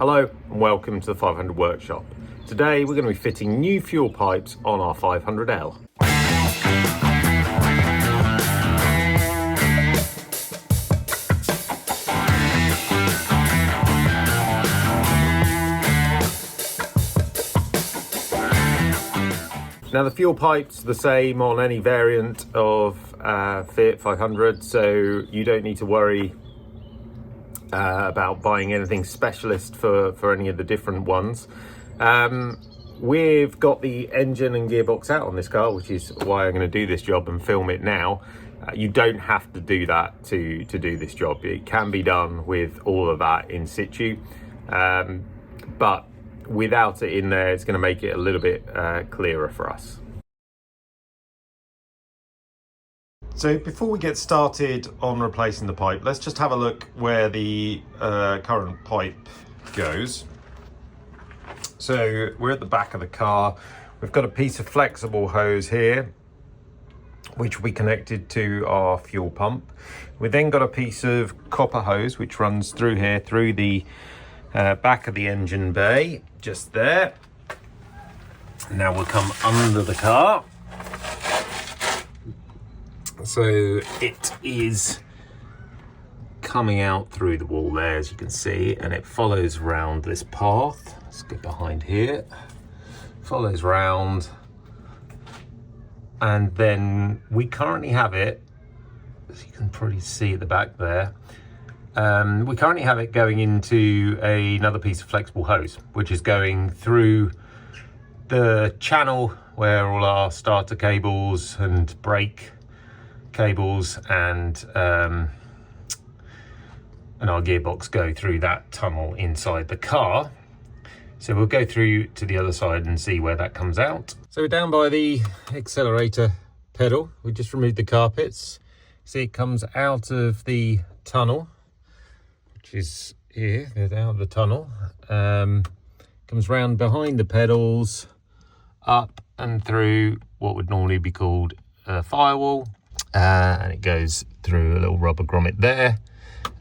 Hello and welcome to the 500 workshop. Today we're going to be fitting new fuel pipes on our 500L. Now the fuel pipe's the same on any variant of Fiat 500, so you don't need to worry about buying anything specialist for any of the different ones. We've got the engine and gearbox out on this car, which is why I'm going to do this job and film it now. You don't have to do that to do this job. It can be done with all of that in situ, but without it in there, it's going to make it a little bit clearer for us. So before we get started on replacing the pipe, let's just have a look where the current pipe goes. So we're at the back of the car. We've got a piece of flexible hose here, which we connected to our fuel pump. We've then got a piece of copper hose, which runs through here, through the back of the engine bay, just there. Now we'll come under the car. So it is coming out through the wall there, as you can see, and it follows around this path. Let's get behind here. Follows round, and then we currently have it, as you can probably see at the back there, we currently have it going into another piece of flexible hose, which is going through the channel where all our starter cables and brake cables and our gearbox go through that tunnel inside the car. So we'll go through to the other side and see where that comes out. So we're down by the accelerator pedal. We just removed the carpets. See, it comes out of the tunnel, which is here. There's out of the tunnel. Comes round behind the pedals, up and through what would normally be called a firewall. And it goes through a little rubber grommet there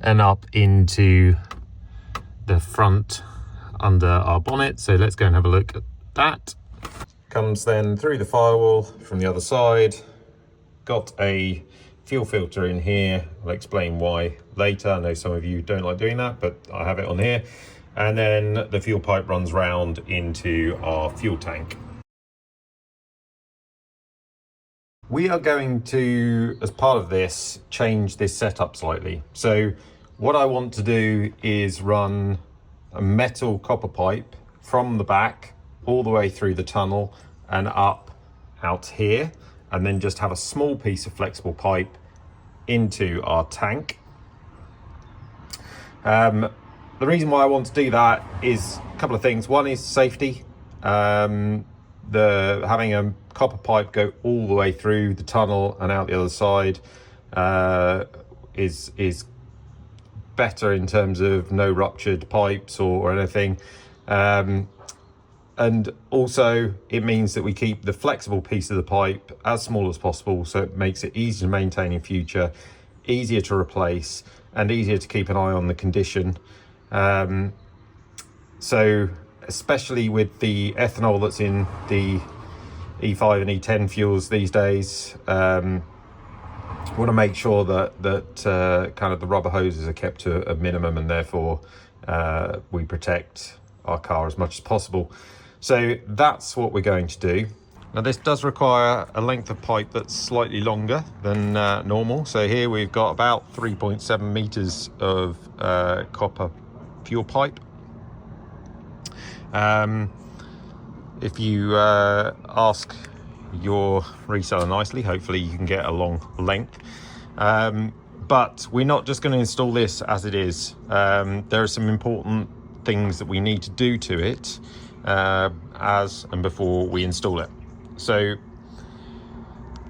and up into the front under our bonnet. So let's go and have a look at that. Comes then through the firewall from the other side. Got a fuel filter in here. I'll explain why later. I know some of you don't like doing that, but I have it on here. And then the fuel pipe runs round into our fuel tank. We are going to, as part of this, change this setup slightly. So what I want to do is run a metal copper pipe from the back all the way through the tunnel and up out here, and then just have a small piece of flexible pipe into our tank. The reason why I want to do that is a couple of things. One is safety. Having a copper pipe go all the way through the tunnel and out the other side is better in terms of no ruptured pipes or anything, and also it means that we keep the flexible piece of the pipe as small as possible, so it makes it easier to maintain in future, easier to replace, and easier to keep an eye on the condition. So especially with the ethanol that's in the E5 and E10 fuels these days, want to make sure that kind of the rubber hoses are kept to a minimum, and therefore we protect our car as much as possible. So that's what we're going to do. Now this does require a length of pipe that's slightly longer than normal. So here we've got about 3.7 meters of copper fuel pipe. If you ask your reseller nicely, hopefully you can get a long length. But we're not just going to install this as it is. There are some important things that we need to do to it as and before we install it. So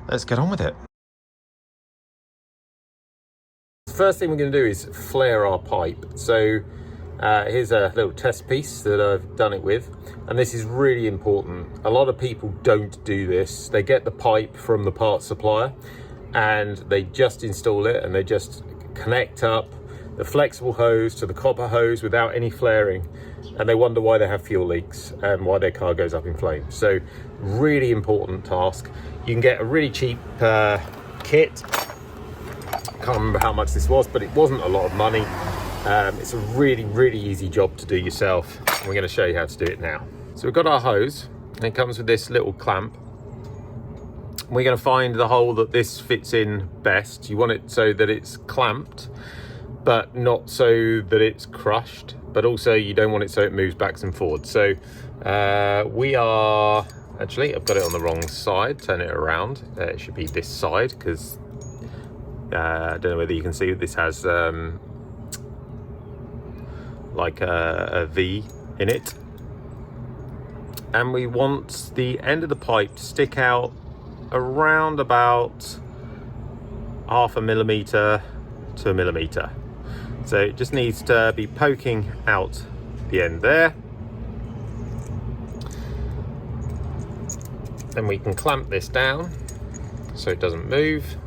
let's get on with it. The first thing we're going to do is flare our pipe. So here's a little test piece that I've done it with, and this is really important. A lot of people don't do this. They get the pipe from the parts supplier and they just install it and they just connect up the flexible hose to the copper hose without any flaring, and they wonder why they have fuel leaks and why their car goes up in flames. So really important task. You can get a really cheap kit. Can't remember how much this was, but it wasn't a lot of money. It's a really easy job to do yourself. We're going to show you how to do it now. So we've got our hose, and it comes with this little clamp. We're going to find the hole that this fits in best. You want it so that it's clamped, but not so that it's crushed, but also you don't want it so it moves backwards and forwards. So we are, actually I've got it on the wrong side, turn it around. It should be this side, because I don't know whether you can see this has like a V in it. And we want the end of the pipe to stick out around about 0.5 millimeter to 1 millimeter. So it just needs to be poking out the end there. Then we can clamp this down so it doesn't move.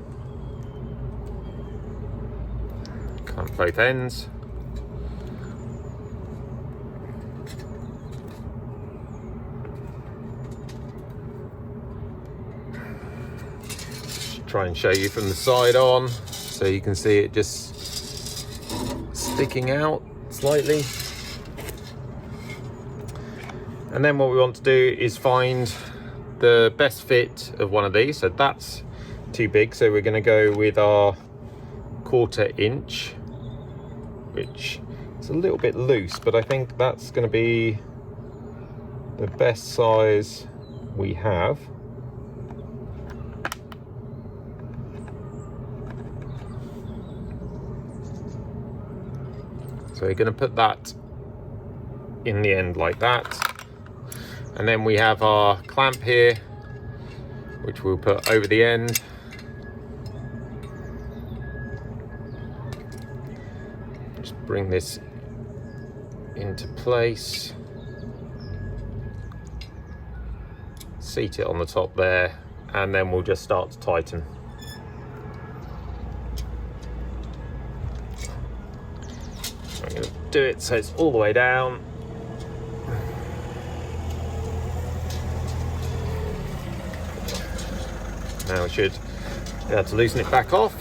Clamp both ends. Try and show you from the side on, so you can see it just sticking out slightly. And then what we want to do is find the best fit of one of these. So that's too big, so we're going to go with our 1/4 inch, which is a little bit loose, but I think that's going to be the best size we have. So we're going to put that in the end like that. And then we have our clamp here, which we'll put over the end. Just bring this into place. Seat it on the top there, and then we'll just start to tighten. I'm going to do it so it's all the way down. Now we should be able to loosen it back off.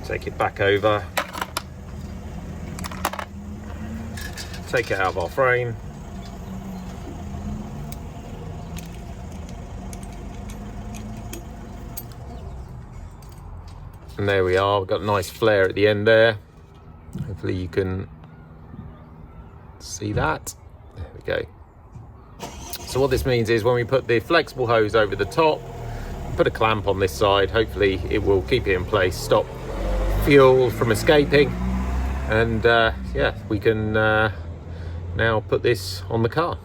Take it back over. Take it out of our frame. And there we are, we've got a nice flare at the end there. Hopefully you can see that. There we go. So what this means is when we put the flexible hose over the top, put a clamp on this side, hopefully it will keep it in place, stop fuel from escaping, and yeah, we can now put this on the car.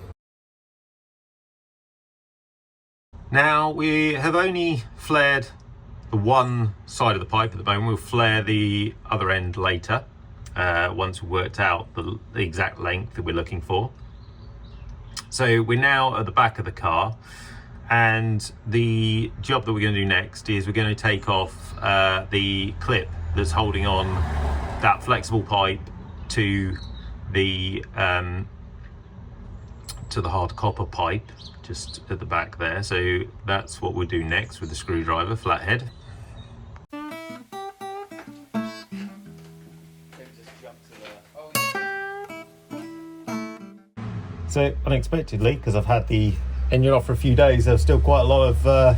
Now we have only flared the one side of the pipe at the moment. We'll flare the other end later, once we've worked out the exact length that we're looking for. So we're now at the back of the car, and the job that we're going to do next is we're going to take off the clip that's holding on that flexible pipe to the hard copper pipe just at the back there. So that's what we'll do next with the screwdriver flathead. So unexpectedly, because I've had the engine off for a few days, there's still quite a lot of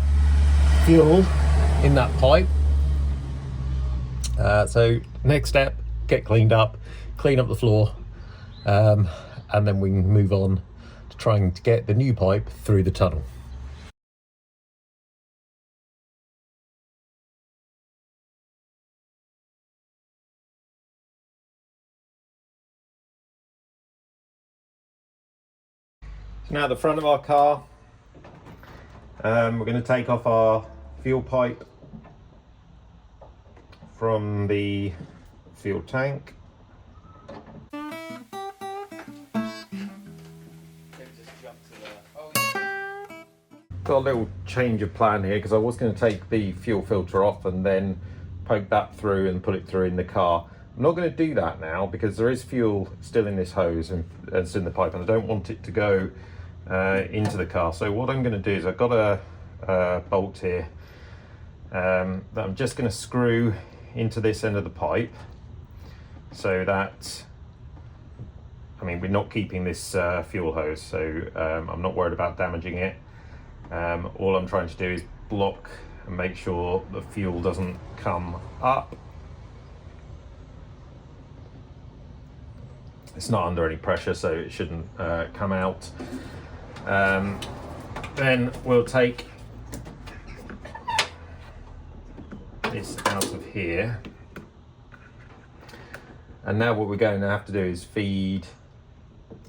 fuel in that pipe. So next step, get cleaned up, clean up the floor, and then we can move on to trying to get the new pipe through the tunnel. So now the front of our car, we're going to take off our fuel pipe from the fuel tank. got a little change of plan here, because I was going to take the fuel filter off and then poke that through and put it through in the car. I'm not going to do that now, because there is fuel still in this hose and it's in the pipe, and I don't want it to go into the car. So what I'm going to do is I've got a bolt here that I'm just going to screw into this end of the pipe, so that, I mean, we're not keeping this fuel hose, so I'm not worried about damaging it. All I'm trying to do is block and make sure the fuel doesn't come up. It's not under any pressure, so it shouldn't come out. Then we'll take this out of here. And now what we're going to have to do is feed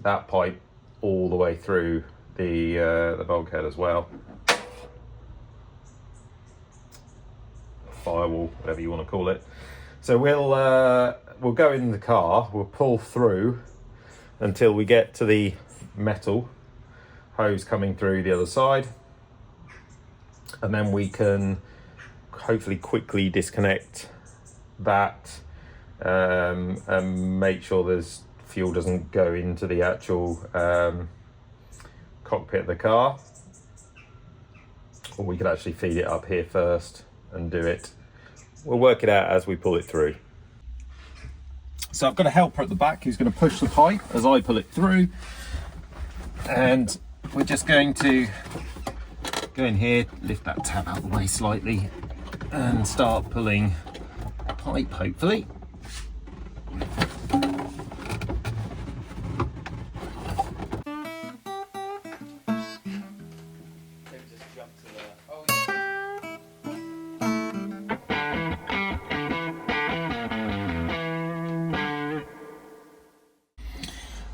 that pipe all the way through the bulkhead as well. Firewall, whatever you want to call it. So we'll go in the car, we'll pull through until we get to the metal hose coming through the other side, and then we can hopefully quickly disconnect that and make sure there's fuel doesn't go into the actual cockpit of the car. Or we could actually feed it up here first and do it. We'll work it out as we pull it through. So I've got a helper at the back who's going to push the pipe as I pull it through, and we're just going to go in here, lift that tab out of the way slightly, and start pulling pipe, hopefully.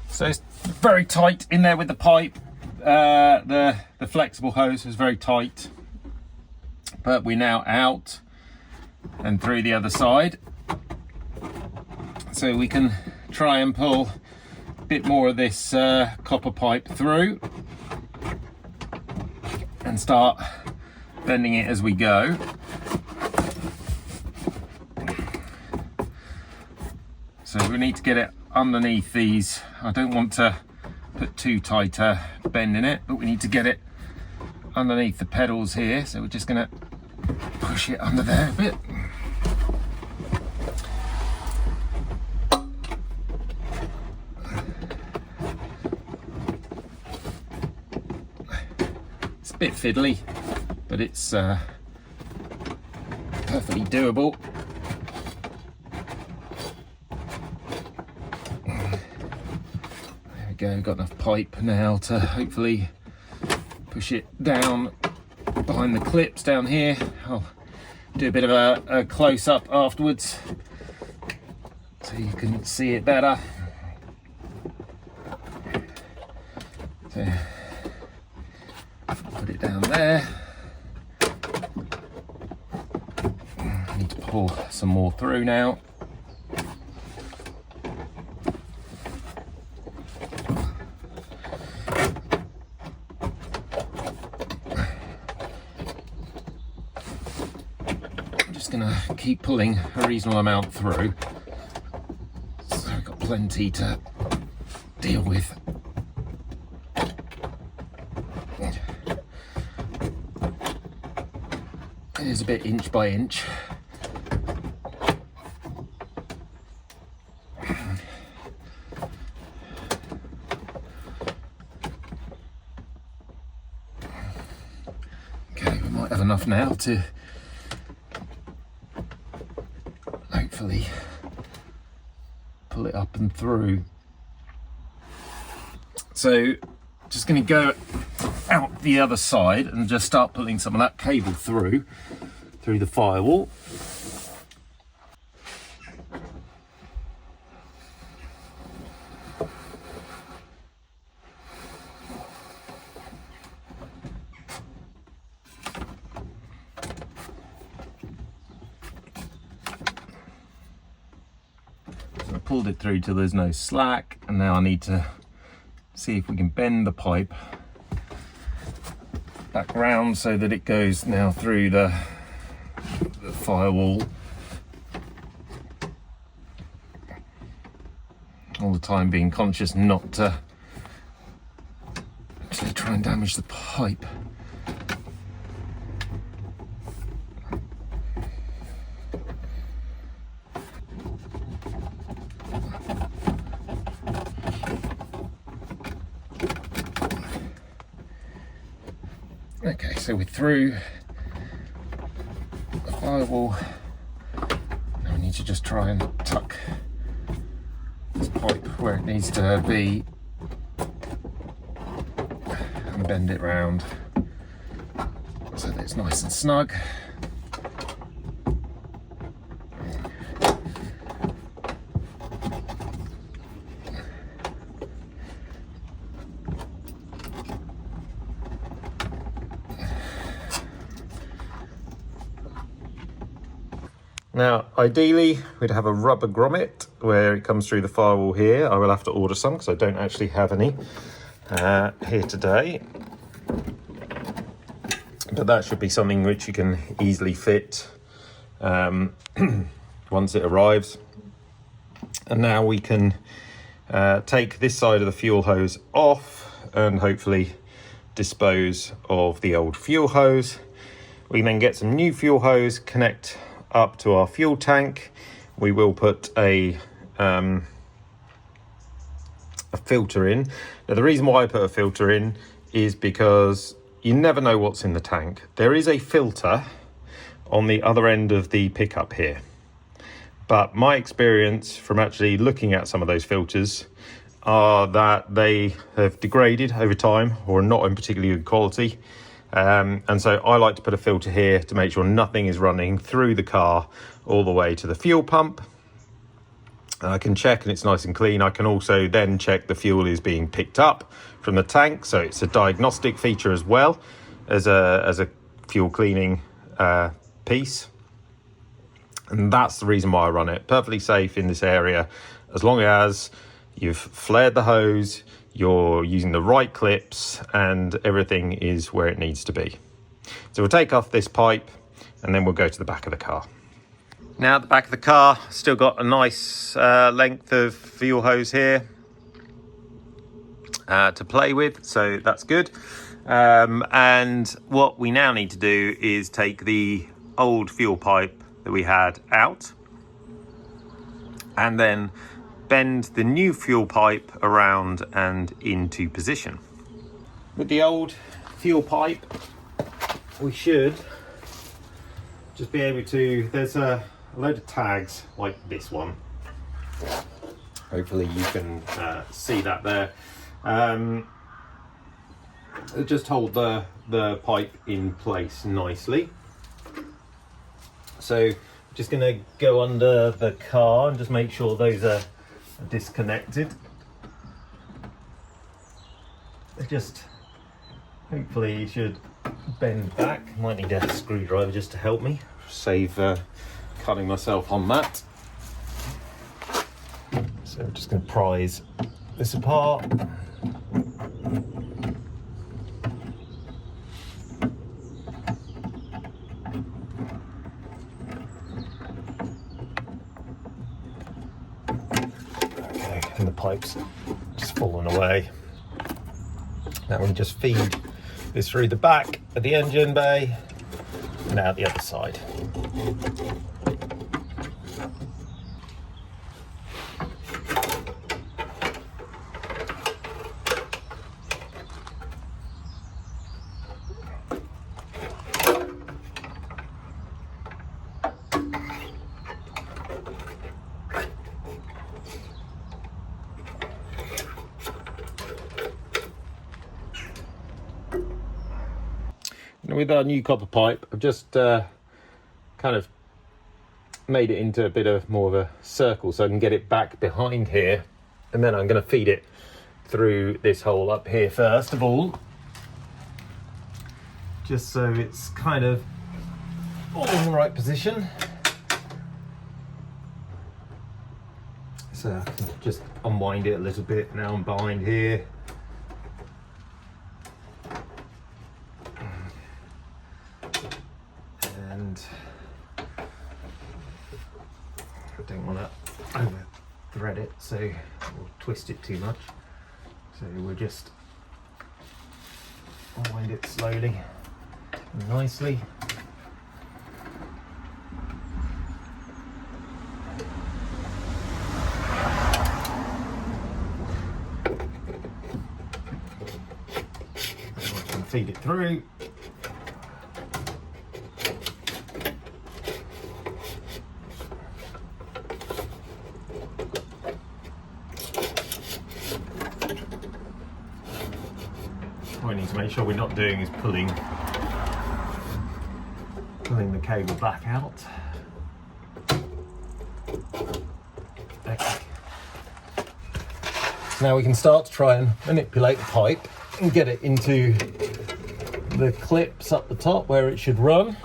So it's very tight in there with the pipe. The flexible hose was very tight, but we're now out and through the other side. So we can try and pull a bit more of this copper pipe through and start bending it as we go. So we need to get it underneath these. I don't want to put too tight a bend in it, but we need to get it underneath the pedals here. So we're just going to push it under there a bit. It's a bit fiddly, but it's perfectly doable. Go, got enough pipe now to hopefully push it down behind the clips down here. I'll do a bit of a close-up afterwards so you can see it better. So put it down there. I need to pull some more through now. Gonna keep pulling a reasonable amount through, so I've got plenty to deal with. It is a bit inch by inch. Okay, we might have enough now to hopefully pull it up and through. So just going to go out the other side and just start pulling some of that cable through the firewall. Pulled it through till there's no slack, and now I need to see if we can bend the pipe back round so that it goes now through the firewall. All the time being conscious not to actually try and damage the pipe. Okay, so we're through the firewall. Now we need to just try and tuck this pipe where it needs to be and bend it round so that it's nice and snug. Now, ideally, we'd have a rubber grommet where it comes through the firewall here. I will have to order some because I don't actually have any here today. But that should be something which you can easily fit once it arrives. And now we can take this side of the fuel hose off and hopefully dispose of the old fuel hose. We can then get some new fuel hose, connect up to our fuel tank. We will put a filter in. Now, the reason why I put a filter in is because you never know what's in the tank. There is a filter on the other end of the pickup here, but my experience from actually looking at some of those filters are that they have degraded over time or are not in particularly good quality. And so I like to put a filter here to make sure nothing is running through the car all the way to the fuel pump. I can check and it's nice and clean. I can also then check the fuel is being picked up from the tank. So it's a diagnostic feature as well as a fuel cleaning piece. And that's the reason why I run it. Perfectly safe in this area, as long as you've flared the hose, you're using the right clips and everything is where it needs to be. So we'll take off this pipe and then we'll go to the back of the car. Now at the back of the car, still got a nice length of fuel hose here to play with, so that's good. And what we now need to do is take the old fuel pipe that we had out and then bend the new fuel pipe around and into position. With the old fuel pipe, we should just be able to, there's a load of tags like this one. Hopefully you can see that there. Just hold the pipe in place nicely. So just going to go under the car and just make sure those are disconnected. Just hopefully you should bend back. Might need a screwdriver just to help me save cutting myself on that. So we're just going to prise this apart. And the pipe's just fallen away. Now we just feed this through the back of the engine bay and out the other side. With our new copper pipe, I've just kind of made it into a bit of more of a circle so I can get it back behind here, and then I'm going to feed it through this hole up here first of all, just so it's kind of all in the right position. So I can just unwind it a little bit. Now I'm behind here. don't want to over thread it so we'll twist it too much. So we'll just wind it slowly and nicely. And feed it through. What we need to make sure we're not doing is pulling the cable back out. Okay. So now we can start to try and manipulate the pipe and get it into the clips up the top where it should run.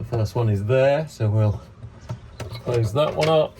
First one is there, so we'll close that one up.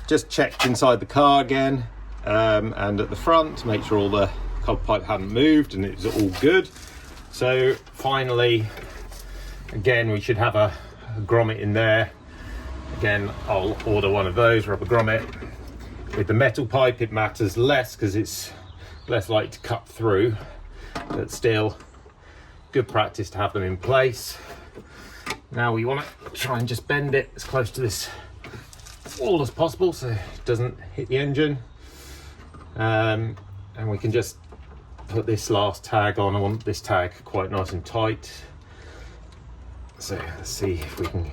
Just checked inside the car again and at the front to make sure all the copper pipe hadn't moved and it was all good. So finally, again, we should have a grommet in there. Again, I'll order one of those, rubber grommet. With the metal pipe it matters less because it's less likely to cut through, but still good practice to have them in place. Now we want to try and just bend it as close to this wall as possible so it doesn't hit the engine, and we can just put this last tag on. I want this tag quite nice and tight, so let's see if we can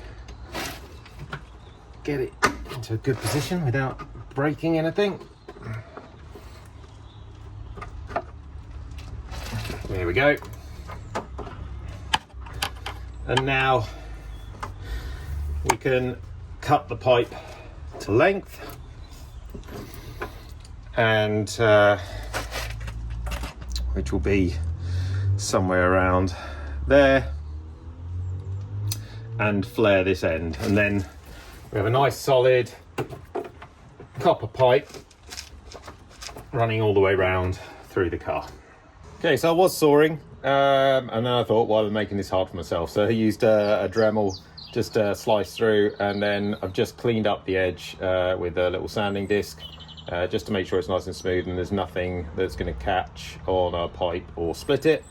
get it into a good position without breaking anything. There we go. And now we can cut the pipe to length, and which will be somewhere around there, and flare this end, and then we have a nice solid copper pipe running all the way round through the car. Okay, so I was sawing and then I thought, why am I making this hard for myself? So I used a Dremel, just slice through, and then I've just cleaned up the edge with a little sanding disc just to make sure it's nice and smooth and there's nothing that's going to catch on our pipe or split it.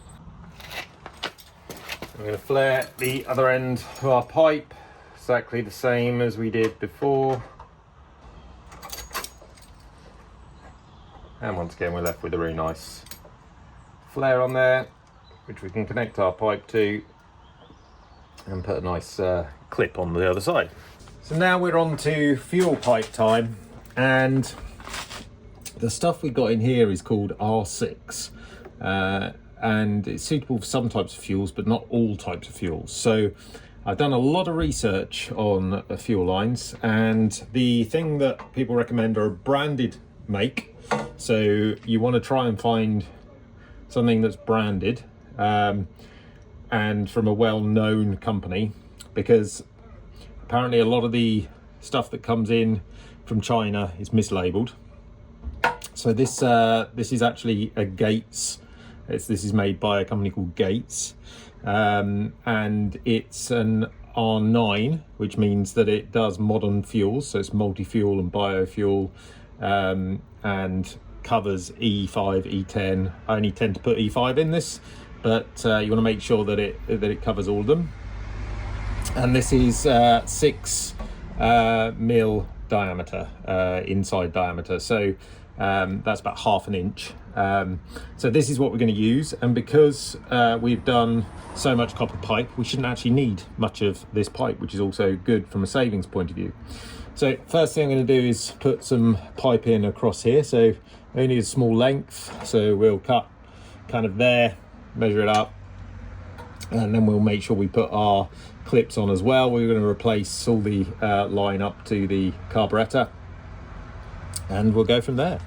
I'm going to flare the other end of our pipe exactly the same as we did before, and once again we're left with a really nice flare on there which we can connect our pipe to and put a nice clip on the other side. So now we're on to fuel pipe time, and the stuff we got in here is called R6 and it's suitable for some types of fuels but not all types of fuels. So I've done a lot of research on fuel lines, and the thing that people recommend are a branded make. So you want to try and find something that's branded and from a well-known company, because apparently a lot of the stuff that comes in from China is mislabeled. So this is actually a Gates. This is made by a company called Gates, and it's an R9, which means that it does modern fuels, so it's multi-fuel and biofuel, and covers E5, E10. I only tend to put E5 in this, but you want to make sure that it covers all of them. And this is 6 mil diameter, inside diameter. So that's about 1/2 inch. So this is what we're going to use, and because we've done so much copper pipe, we shouldn't actually need much of this pipe, which is also good from a savings point of view. So first thing I'm going to do is put some pipe in across here, so only a small length. So we'll cut kind of there, measure it up, and then we'll make sure we put our clips on as well. We're going to replace all the line up to the carburetor, and we'll go from there.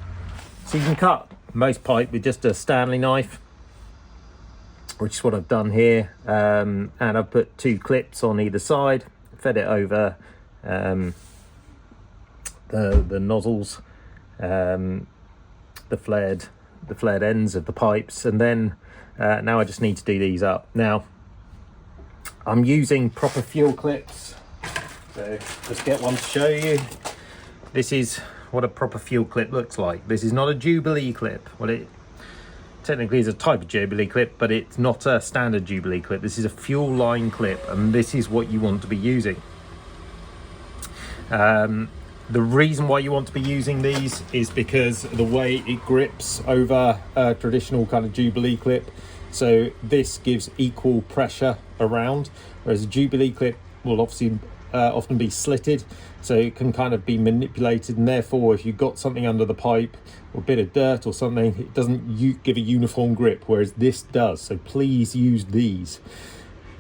So you can cut most pipe with just a Stanley knife, which is what I've done here, and I've put 2 clips on either side, fed it over the nozzles, the flared ends of the pipes, and then now I just need to do these up. Now I'm using proper fuel clips, so just get one to show you. This is what a proper fuel clip looks like. This is not a Jubilee clip. Well, it technically is a type of Jubilee clip, but it's not a standard Jubilee clip. This is a fuel line clip, and this is what you want to be using. The reason why you want to be using these is because the way it grips over a traditional kind of Jubilee clip. So this gives equal pressure around, whereas a Jubilee clip will obviously often be slitted, so it can kind of be manipulated, and therefore if you've got something under the pipe or a bit of dirt or something, it doesn't give a uniform grip, whereas this does. So please use these.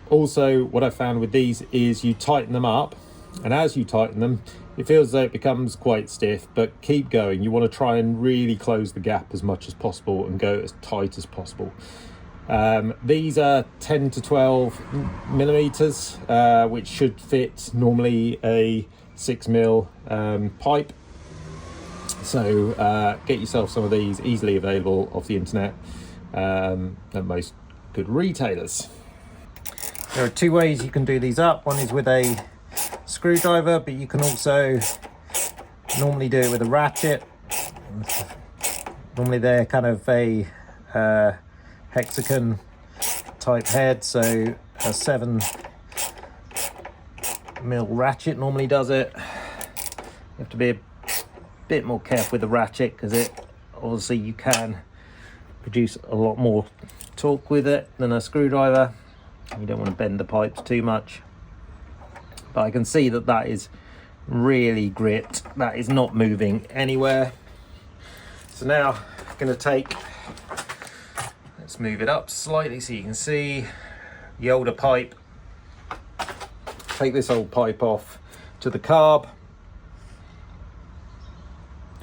Also, what I found with these is you tighten them up, and as you tighten them, it feels as though it becomes quite stiff, but keep going. You want to try and really close the gap as much as possible and go as tight as possible. These are 10 to 12 millimeters, which should fit normally a 6mm pipe. So get yourself some of these, easily available off the internet at most good retailers. There are 2 ways you can do these up. One is with a screwdriver, but you can also normally do it with a ratchet. Normally they're kind of a hexagon type head, so a 7mm ratchet normally does it. You have to be a bit more careful with the ratchet, because it obviously you can produce a lot more torque with it than a screwdriver. You don't want to bend the pipes too much, but I can see that that is really gripped. That is not moving anywhere. So now I'm going to take, let's move it up slightly so you can see the older pipe. Take this old pipe off to the carb.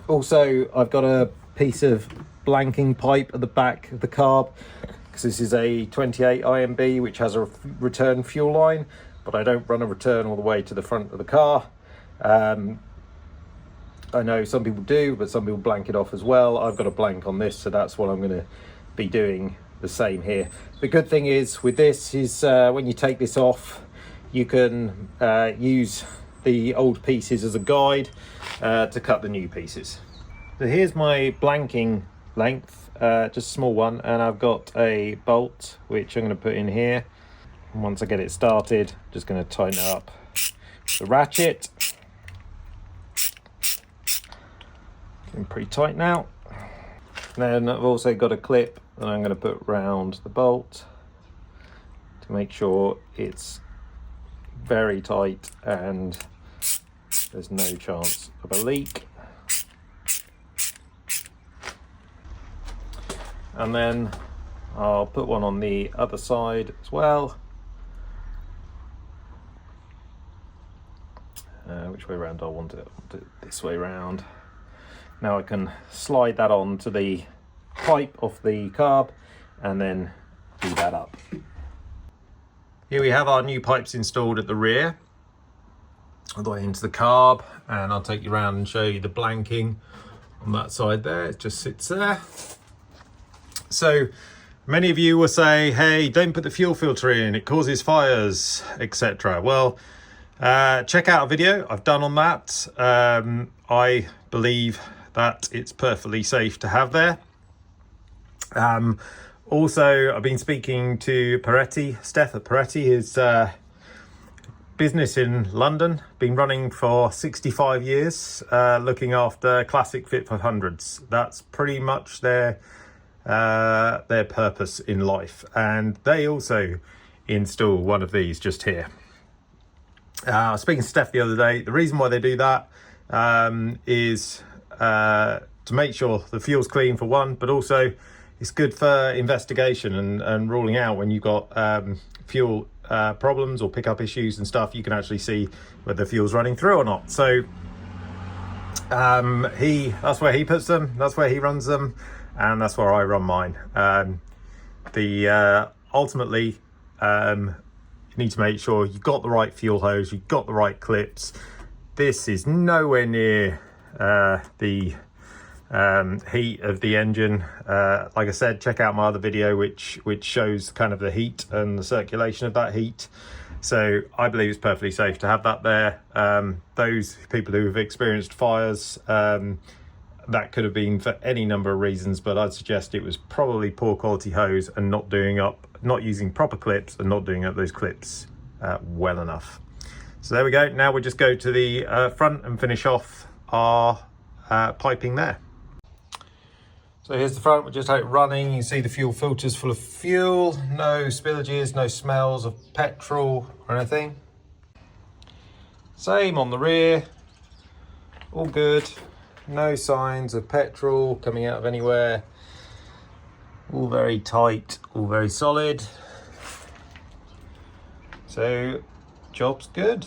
Also, I've got a piece of blanking pipe at the back of the carb, because this is a 28 IMB which has a return fuel line, but I don't run a return all the way to the front of the car. I know some people do, but some people blank it off as well. I've got a blank on this, so that's what I'm going to be doing the same here. The good thing is with this is when you take this off, you can use the old pieces as a guide to cut the new pieces. So here's my blanking length, just a small one, and I've got a bolt which I'm going to put in here. And once I get it started, just going to tighten it up the ratchet. Getting pretty tight now. Then I've also got a clip that I'm going to put round the bolt to make sure it's very tight and there's no chance of a leak. And then I'll put one on the other side as well. Which way around do I want it? I want it this way around. Now I can slide that on to the pipe off the carb and then do that up. Here we have our new pipes installed at the rear, all the way into the carb, and I'll take you around and show you the blanking on that side there. It just sits there. So many of you will say, hey, don't put the fuel filter in, it causes fires, etc. Well, check out a video I've done on that. I believe that it's perfectly safe to have there. Also, I've been speaking to Peretti, Steph at Peretti, who's business in London, been running for 65 years, looking after classic Fit 500s. That's pretty much their purpose in life, and they also install one of these just here. I was speaking to Steph the other day. The reason why they do that is to make sure the fuel's clean for one, but also it's good for investigation and ruling out when you've got fuel problems or pickup issues and stuff. You can actually see whether the fuel's running through or not. So that's where he puts them, that's where he runs them, and that's where I run mine. Ultimately, you need to make sure you've got the right fuel hose, you've got the right clips. This is nowhere near the heat of the engine. Like I said, check out my other video which shows kind of the heat and the circulation of that heat. So I believe it's perfectly safe to have that there. Those people who have experienced fires, that could have been for any number of reasons, but I'd suggest it was probably poor quality hose and not using proper clips and not doing up those clips well enough. So there we go. Now we'll just go to the front and finish off our piping there. So here's the front, we're just out running. You can see the fuel filters full of fuel, no spillages, no smells of petrol or anything. Same on the rear, all good. No signs of petrol coming out of anywhere. All very tight, all very solid. So, job's good.